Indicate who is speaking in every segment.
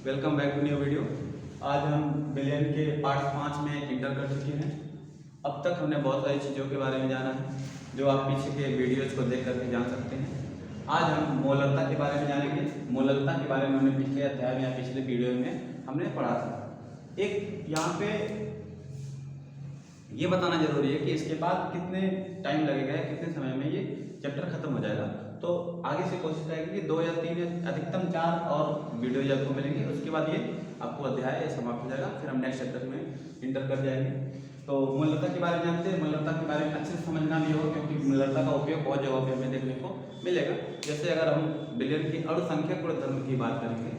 Speaker 1: Welcome back to new video. आज हम billion के पार्ट 5 में इंटर कर चुके हैं। अब तक हमने बहुत सारी चीज़ों के बारे में जाना है जो आप पीछे के वीडियोज़ को देख करके जान सकते हैं। आज हम मोलरता के बारे में जानेंगे। मोलरता के बारे में हमने पिछले अध्याय में या पिछले वीडियो में हमने पढ़ा था। एक यहाँ पे ये बताना जरूरी है कि इसके बाद कितने टाइम लगेगा या कितने समय में ये चैप्टर खत्म हो जाएगा। तो आगे से कोशिश रहेगी कि 2 या 3 या अधिकतम 4 और वीडियो जब आपको मिलेंगे, उसके बाद ये आपको अध्याय समाप्त हो जाएगा। फिर हम नेक्स्ट चैप्टर में इंटर कर जाएंगे। तो मोलरता के बारे में जानते हैं। मोलरता के बारे में अच्छे से समझना भी हो, क्योंकि मोलरता का उपयोग बहुत जगहों पे हमें देखने को मिलेगा। जैसे अगर हम बिलियन की अणुसंख्यक गुणधर्म की बात करेंगे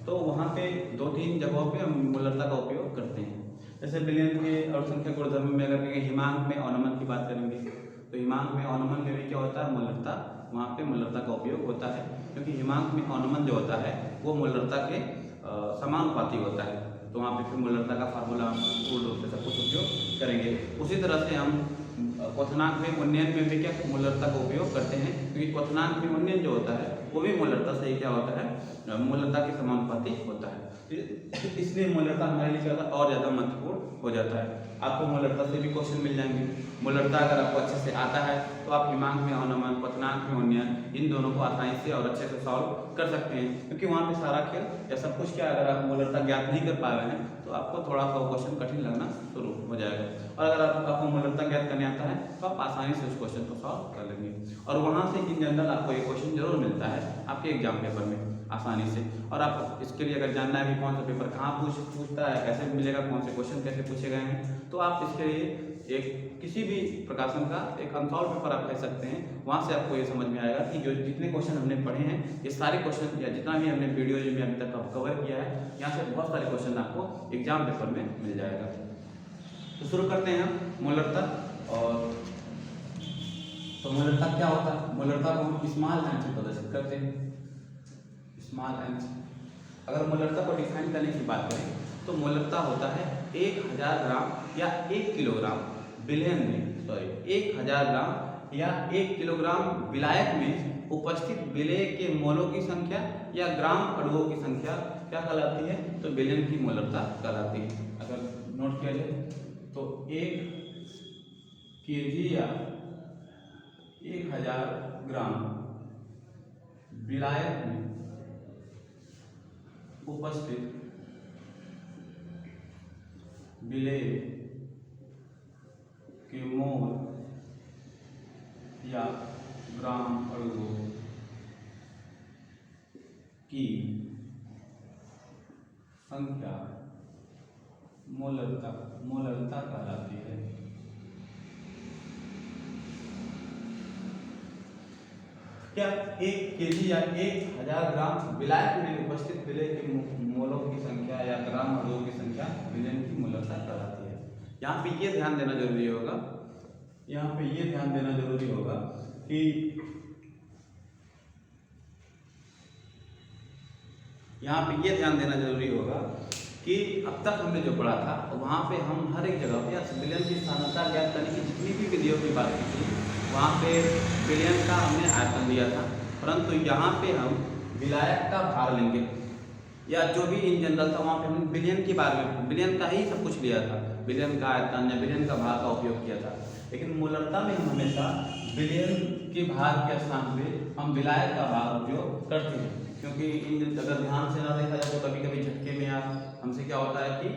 Speaker 1: तो वहाँ पे 2-3 जगहों पे हम मोलरता का उपयोग करते हैं। जैसे बिलियन के अणुसंख्यक गुणधर्म में अगर हिमांक में अवनमन की बात करेंगे तो हिमांक में अवनमन में भी क्या होता है, मोलरता, वहाँ पे मोलरता का उपयोग होता है। क्योंकि हिमांक में अवनमन जो होता है वो मोलरता के समानुपाती होता है। तो वहाँ पे फिर मोलरता का फार्मूला हम पूर्ण रूप से सब कुछ उपयोग करेंगे। उसी तरह से हम क्वथनांक में उन्नयन में भी क्या मोलरता का उपयोग करते हैं, क्योंकि क्वथनांक में उन्नयन जो होता है वो भी मोलरता से ही क्या होता है, मोलरता के समानुपाती होता है। इसलिए मोलरता हमारे लिए क्या और ज़्यादा महत्वपूर्ण हो जाता है। आपको मोलरता से भी क्वेश्चन मिल जाएंगे। मोलरता अगर आपको अच्छे से आता है तो आप हिमांक में अवनमन, क्वथनांक में उन्नयन, इन दोनों को आसानी से और अच्छे से सॉल्व कर सकते हैं। क्योंकि वहाँ पे सारा खेल या सब कुछ क्या, अगर आप मोलरता ज्ञात नहीं कर पा रहे हैं तो आपको थोड़ा सा क्वेश्चन कठिन लगना शुरू हो जाएगा। और अगर आपको मोलरता ज्ञात करने आता है तो आप आसानी से उस क्वेश्चन को सॉल्व कर लेंगे। और वहाँ से इन जनरल आपको ये क्वेश्चन जरूर मिलता है आपके एग्जाम पेपर में आसानी से। और आप इसके लिए अगर जानना है कि कौन सा पेपर कहाँ पूछता है, कैसे मिलेगा, कौन से क्वेश्चन कैसे पूछे गए हैं, तो आप इसके लिए एक किसी भी प्रकाशन का एक अनसॉल्व पेपर आप कह सकते हैं। वहाँ से आपको ये समझ में आएगा कि जो जितने क्वेश्चन हमने पढ़े हैं, ये सारे क्वेश्चन या जितना भी हमने वीडियो में अभी तक कवर किया है, यहाँ से बहुत सारे क्वेश्चन आपको एग्जाम पेपर में मिल जाएगा। तो शुरू करते हैं हम मोलरता। और तो मोलरता क्या होता है? मोलरता को हम स्मॉल एम से प्रदर्शित करते हैं, स्मॉल एम से। अगर मोलरता को डिफाइन करने की बात करें तो मोलरता होता है 1000 ग्राम या 1 किलोग्राम बिलियन में, 1000 ग्राम या 1 किलोग्राम विलायक में उपस्थित विलेय के मोलों की संख्या या ग्राम अणुओं की संख्या क्या कहलाती है, तो बिलियन की मोलरता कहलाती है। अगर नोट किया जाए तो 1 केजी या 1000 ग्राम विलायक में उपस्थित विलेय के मोल या ग्राम अणुओं की संख्या मोलरता कहलाती है। क्या 1 केजी या 1000 ग्राम विलायक में उपस्थित विलेय के मोलों की संख्या या ग्राम अणुओं की संख्या बिलियन की मोलरता कहलाती है। यहाँ पे ये ध्यान देना जरूरी होगा, यहाँ पे ये ध्यान देना जरूरी होगा कि यहाँ पे ये ध्यान देना जरूरी होगा कि अब तक हमने जो पढ़ा था वहाँ पे हम हर एक जगह पे बिलियन की सांद्रता ज्ञात करने की जितनी भी विधियों की बात की थी, वहाँ पे बिलियन का हमने आयतन दिया था। परंतु यहाँ पे हम विलायक का भार लेंगे या जो भी इन जनरल था, वहाँ पे हमने बिलियन के बारे में, बिलियन का ही सब कुछ लिया था, बिलियन का आयतन या बिलियन का भार का उपयोग किया था। लेकिन मोलरता में हम हमेशा बिलियन के भार के स्थान पे हम विलायक का भार उपयोग करते हैं। क्योंकि इन अगर ध्यान से ना देखा जाए तो कभी कभी झटके में हमसे क्या होता है कि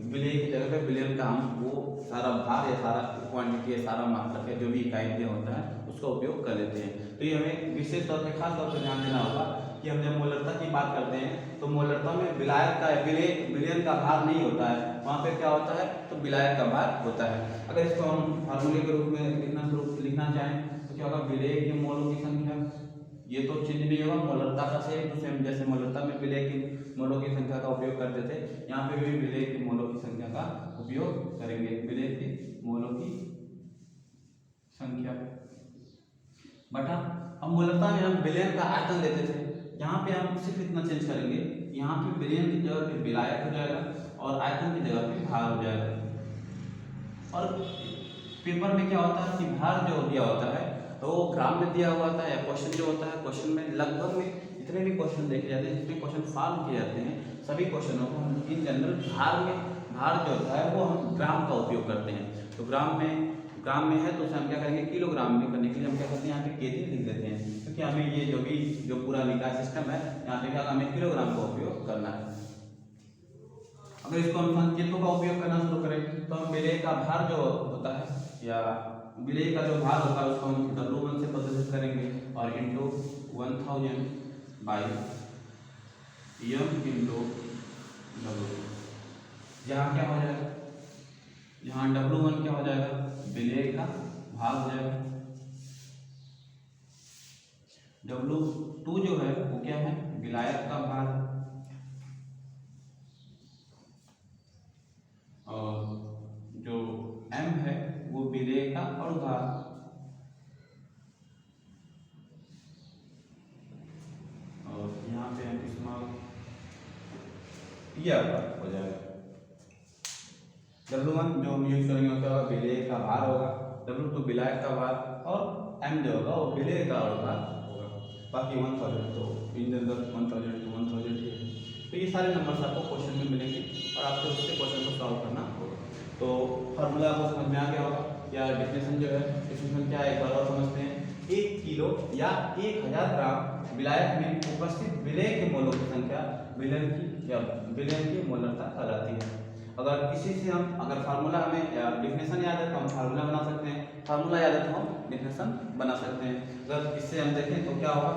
Speaker 1: विलेय की जगह पे बिलियन का हम वो सारा भार या सारा क्वांटिटी या सारा मात्रक है जो भी इकाई होता है उसका उपयोग कर लेते हैं। तो ये हमें विशेष तौर पे खास तौर पर ध्यान देना होगा कि हम जब मोलरता की बात करते हैं तो मोलरता में विलायक का बिलियन का भार नहीं होता है, वहाँ पे क्या होता है, तो विलायक का भार होता है। अगर इसको हम फार्मूले के रूप में लिखना चाहें तो क्या होगा, विलेय के मोलों की संख्या, ये तो चेंज नहीं होगा, मोलरता का सेम टू सेम, जैसे मोलरता में विलेय की मोलों की संख्या का उपयोग करते थे, यहाँ पे भी विलेय की मोलों की संख्या का उपयोग करेंगे, विलेय की मोलों की संख्या बटा। अब मोलरता में हम बिलियन का आयतन लेते थे, यहाँ पे हम सिर्फ इतना चेंज करेंगे, यहाँ पे बिलियन की जगह पे विलायक हो जाएगा और आयतन की जगह पे भार हो जाएगा। और पेपर में क्या होता है कि भार जो दिया होता है तो वो ग्राम में दिया हुआ था, या क्वेश्चन जो होता है क्वेश्चन में लगभग में जितने भी क्वेश्चन देखे जाते हैं, जितने क्वेश्चन सॉल्व किए जाते हैं, सभी क्वेश्चनों को हम इन जनरल भार जो होता है वो हम ग्राम का उपयोग करते हैं। तो ग्राम में है तो उसे हम क्या करेंगे, किलोग्राम में करने के लिए हम क्या करते हैं, यहाँ पे केजी लिख देते हैं, क्योंकि हमें ये जो पूरा निकाय सिस्टम है यहाँ पे क्या हमें किलोग्राम का उपयोग करना है। अगर इसको हम संकेतों का उपयोग करना शुरू करें तो हम विलेय का भार जो होता है या विलेय का जो भार होता है उसको हम W1 से प्रदर्शित करेंगे और into 1000 by m into W। यहाँ क्या हो जाएगा, यहाँ W1 क्या हो जाएगा, विलेय का भार हो जाएगा। W2 जो है वो क्या है, विलायक का भार, और जो M है वो विलेय का अणुभार, और यहाँ पे हम इस्तेमाल यह हो जाएगा। W1 जो हम यूज करेंगे क्या होगा, विलेय का भार होगा, W2 विलायक का भार, और M जो होगा वो विलेय का अणुभार होगा। बाकी 1000 तो इन जनरल 1000 to 1000 ही है। तो ये सारे नंबर्स आपको क्वेश्चन में मिलेंगे और आपको उससे क्वेश्चन को सॉल्व करना होगा। तो फार्मूला आपको समझ में आ गया होगा, या डेफिनेशन जो है, डेफिनेशन क्या है एक बार और समझते हैं। 1 किलो या 1000 ग्राम विलायक में उपस्थित विलेय के मोलों की संख्या विलेय की मोलरता कहलाती है। अगर किसी से हम फार्मूला हमें डेफिनेशन याद है तो हम फार्मूला बना सकते हैं, फार्मूला याद है तो हम डेफिनेशन बना सकते हैं। अगर इससे हम देखें तो क्या होगा,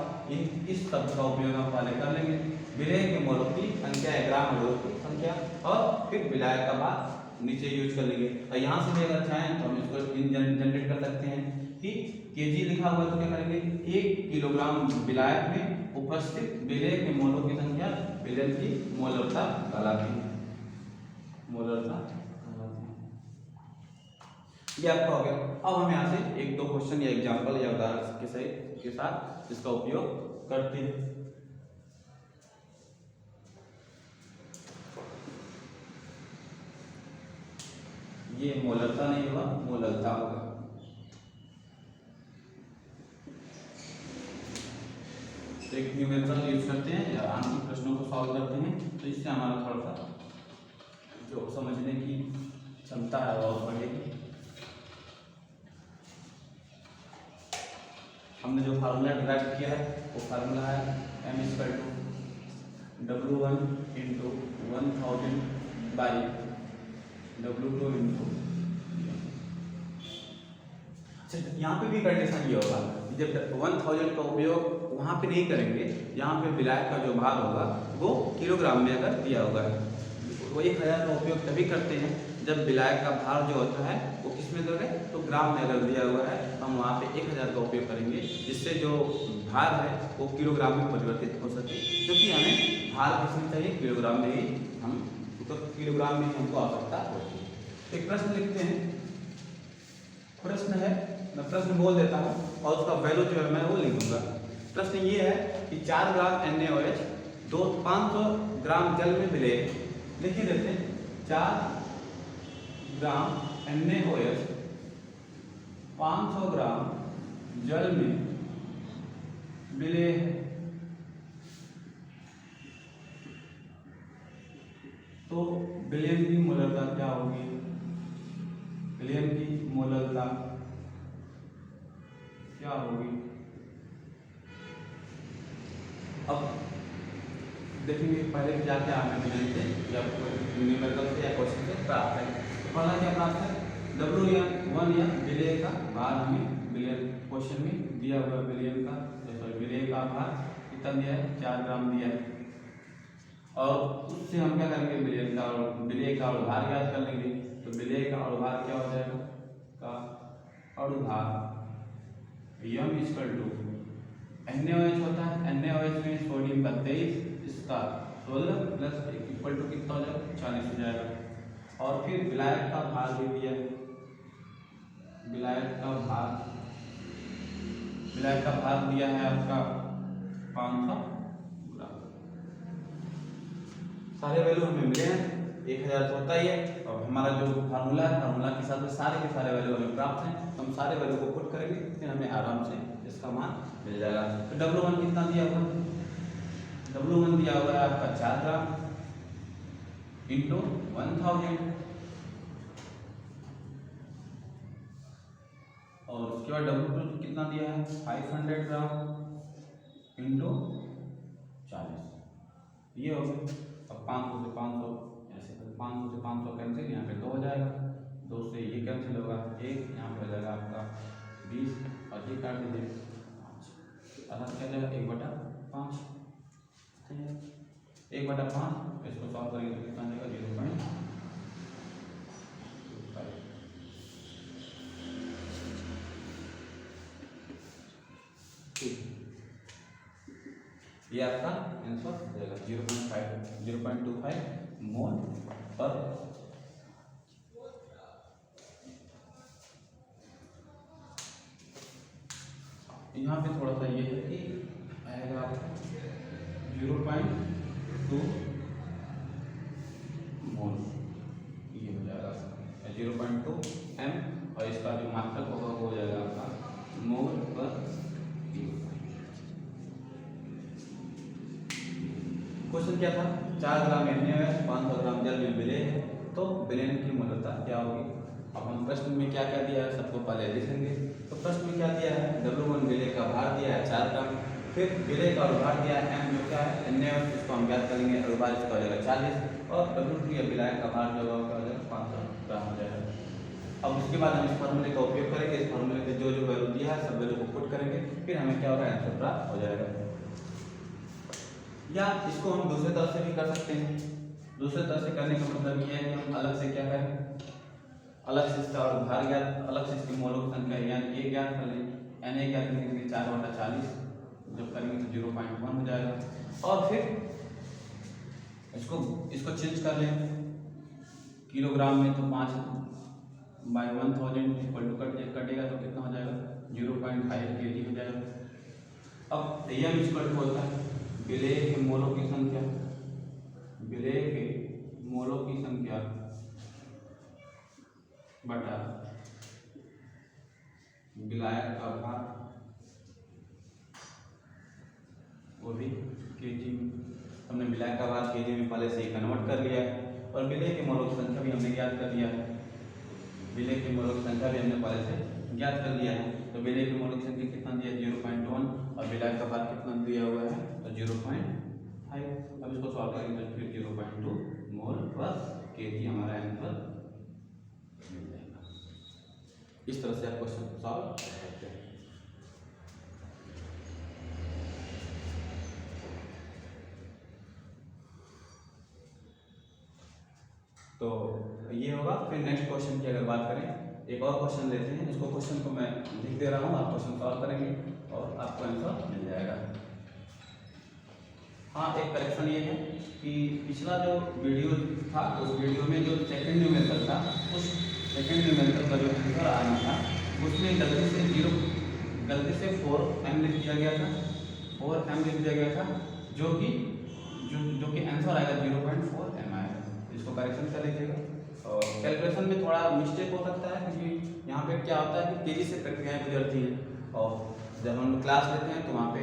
Speaker 1: इस शब्द का उपयोग हम पहले कर लेंगे, विलेय के मोलों की संख्या है, ग्राम मोलों की संख्या, और फिर विलायक का भार नीचे यूज कर लेंगे। और यहाँ से भी अगर चाहें तो हम इसको जनरेट कर सकते हैं कि केजी लिखा हुआ है तो क्या करेंगे, 1 किलोग्राम विलायक में उपस्थित विलेय के मोलों की संख्या विलेय की मोलरता कहलाती है, मोलरता कहलाती है। ये आपका हो गया। अब हम यहाँ से 1-2 क्वेश्चन या एग्जाम्पल या उदाहरण के साथ इसका उपयोग करते हैं। ये मोलरता नहीं होगा, मोलरता होगा। तो एक न्यूमेरिकल यूज करते हैं या आंशिक प्रश्नों को सॉल्व करते हैं, तो इससे हमारा थोड़ा सा जो समझने की क्षमता है वो बढ़ेगी। हमने जो फार्मूला डिराइव किया है वो फार्मूला है m = W1 × 1000 बाई W2 × यहाँ पे भी कंडीशन ये होगा, जब 1000 का उपयोग वहाँ पे नहीं करेंगे, यहाँ पे विलायक का जो भार होगा वो किलोग्राम में अगर दिया होगा है, वो 1000 का उपयोग तभी करते हैं जब विलायक का भार जो होता है वो किस में दोगे, तो ग्राम में अगर दिया हुआ है तो हम वहाँ पे 1000 का उपयोग करेंगे, जिससे जो भार है वो किलोग्राम में परिवर्तित हो सके, क्योंकि हमें भार किसमें चाहिए, किलोग्राम में ही हम तो किलोग्राम में हमको आवश्यकता होती है। एक प्रश्न लिखते हैं, प्रश्न है, मैं प्रश्न बोल देता हूँ और उसका वैल्यू जो है मैं वो लिख दूंगा। प्रश्न ये है कि 4 ग्राम NaOH 500 ग्राम जल में विलेय, लिख ही देते हैं 4 ग्राम NaOH 500 ग्राम जल में विलेय है, तो विलेय की मोलरता क्या होगी, विलेय की मोलरता क्या होगी। अब देखेंगे पहले क्या क्या हमें मिलेंगे या न्यूमेरिकल से या क्वेश्चन से प्राप्त है। तो पहला क्या प्राप्त है, W1 या विलेय का भार, हमें विलेय क्वेश्चन में दिया हुआ विलेय का विलेय का भार कितना दिया है, 4 ग्राम दिया है, और उससे हम क्या करेंगे, विलेय का अणुभार याद कर लेंगे। तो विलेय का अणुभार क्या हो जाएगा, का अणुभार m = NaOH होता है, NaOH में सोडियम का 23, इसका 16 प्लस इक्वल टू कितना हो जाएगा, 40 हो जाएगा। और फिर विलायक का भार भी दिया है, विलायक का भार दिया है आपका 500 ग्राम। सारे वैल्यू हमें मिले हैं, 1000 तो होता ही है, और हमारा जो फार्मूला है, फार्मूला के साथ में सारे के सारे वैल्यू हमें प्राप्त हैं, तो हम सारे वैल्यू को पुट करेंगे, फिर हमें आराम से इसका मान मिल जाएगा। तो W1 कितना दिया हुआ, W1 दिया हुआ है आपका 4 ग्राम इंटू 1000, और उसके बाद W2 कितना दिया है 500 ग्राम इंटू 40, ये हो गया। अब 500 से 500 ऐसे 500 से 500 कैंसिल, यहाँ पे 2 हो जाएगा, 2 से ये कैंसिल होगा, 1 यहाँ पे हो जाएगा आपका 20 और ये काट दीजिए 5, अर्थात क्या जाएगा 1/5, 1/5। इसको सॉल्व करेंगे तो कितना जाएगा 0.25। ये आपका आंसर हो जाएगा 0.25 मोल पर। यहाँ पे थोड़ा सा ये है कि आएगा आपका 0.2 मोल, ये हो जाएगा 0.2 m, और इसका जो मात्रक होगा वो हो जाएगा आपका मोल पर। क्वेश्चन क्या था, 4 ग्राम NaOH 500 ग्राम जल में विलेय है, तो विलयन की मोलरता क्या होगी। अब हम प्रश्न में क्या क्या दिया है सबको पहले देखेंगे। तो प्रश्न में क्या दिया है, W1 विलेय का भार दिया है 4 ग्राम, फिर विलेय का अनुभार दिया है M जो क्या है NaOH, इसको हम ज्ञात करेंगे, अनुभार इसका हो जाएगा 40, और W2 या विलायक का भार जो होगा 500 ग्राम हो जाएगा। अब उसके बाद हम इस फार्मूले का उपयोग करेंगे, इस फार्मूले पे जो जो वैल्यू दिया है सब वैल्यू को पुट करेंगे, फिर हमें क्या होगा आंसर प्राप्त हो जाएगा। या इसको हम दूसरे तरह से भी कर सकते हैं। दूसरे तरह से करने का मतलब ये है कि हम अलग से क्या करें, अलग से इसका और भार ज्ञात, अलग से इसकी मोलों की संख्या यानी A ज्ञात कर लें, Na ज्ञात करेंगे 4/40, जब करेंगे तो 0.1 हो जाएगा, और फिर इसको चेंज कर लें किलोग्राम में, तो 5/1000 इक्वल टू कटेगा तो कितना हो जाएगा 0.5 kg हो जाएगा। अब M इक्वल टू होता है विलेय के मोलों की संख्या, विलेय के मोलों की संख्या बटा विलायक का भार, वो भी केजी में। हमने विलायक का भार केजी में पहले से ही कन्वर्ट कर लिया है, और विलेय के मोलों की संख्या भी हमने ज्ञात कर लिया है, विलेय के मोलों की संख्या भी हमने पहले से ज्ञात कर लिया है। तो विलेय के मोलों की संख्या कितना दिया 0.1, और विलायक का भार कितना दिया हुआ है तो 0.5। अब इसको सॉल्व करेंगे तो फिर 0.2 मोल पर केजी हमारा आंसर मिल जाएगा। इस तरह से आप क्वेश्चन को सॉल्व कर सकते हैं। तो ये होगा। फिर नेक्स्ट क्वेश्चन की अगर बात करें, एक और क्वेश्चन लेते हैं, इसको क्वेश्चन को मैं लिख दे रहा हूँ, आप क्वेश्चन सॉल्व करेंगे और आपको आंसर मिल जाएगा। हाँ, एक करेक्शन ये है कि पिछला जो वीडियो था उस वीडियो में जो सेकंड न्यूमेरिकल था, उस सेकंड न्यूमेरिकल का जो आंसर आना था उसमें गलती से 4m लिख दिया गया था, 4m लिख दिया गया था, जो कि आंसर आएगा 0.4m आएगा। इसको करेक्शन कर लीजिएगा। और कैलकुलेशन में थोड़ा मिस्टेक हो सकता है, क्योंकि यहाँ पे क्या होता है कि तेजी से प्रक्रियाएँ गुजरती हैं, और जब हम क्लास लेते हैं तो वहाँ पे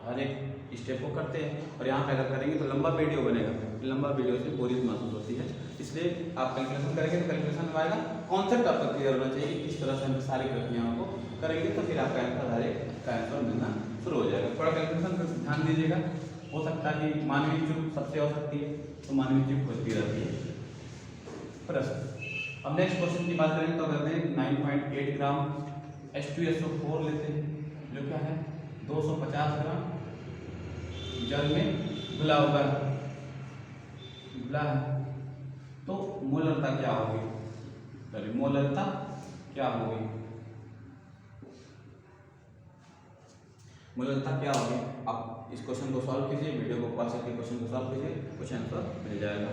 Speaker 1: हर एक स्टेप को करते हैं, और यहाँ पे अगर करेंगे तो लंबा वीडियो बनेगा, लंबा वीडियो से बोरियत महसूस होती है। इसलिए आप कैलकुलेशन करेंगे तो कैलकुलेशन में आएगा, कॉन्सेप्ट आपका क्लियर होना चाहिए कि किस तरह से हम सारी प्रक्रियाओं को करेंगे, तो फिर आपका आंसर हर एक का आंसर मिलना शुरू हो जाएगा। थोड़ा कैलकुलेशन पर ध्यान दीजिएगा, हो सकता है कि मानवीय चूक सबसे हो सकती है, तो मानवीय चूक होती रहती है। प्रश्न, अब नेक्स्ट क्वेश्चन की बात करें तो करते हैं 9.8 ग्राम H2SO4 लेते हैं, जो क्या है 250 ग्राम जल में घुला हुआ है, तो मोलरता क्या होगी, चलिए मोलरता क्या होगी, मोलरता क्या होगी। आप इस क्वेश्चन को सॉल्व कीजिए, वीडियो को पॉज करके क्वेश्चन को सॉल्व कीजिए, कुछ आंसर मिल जाएगा।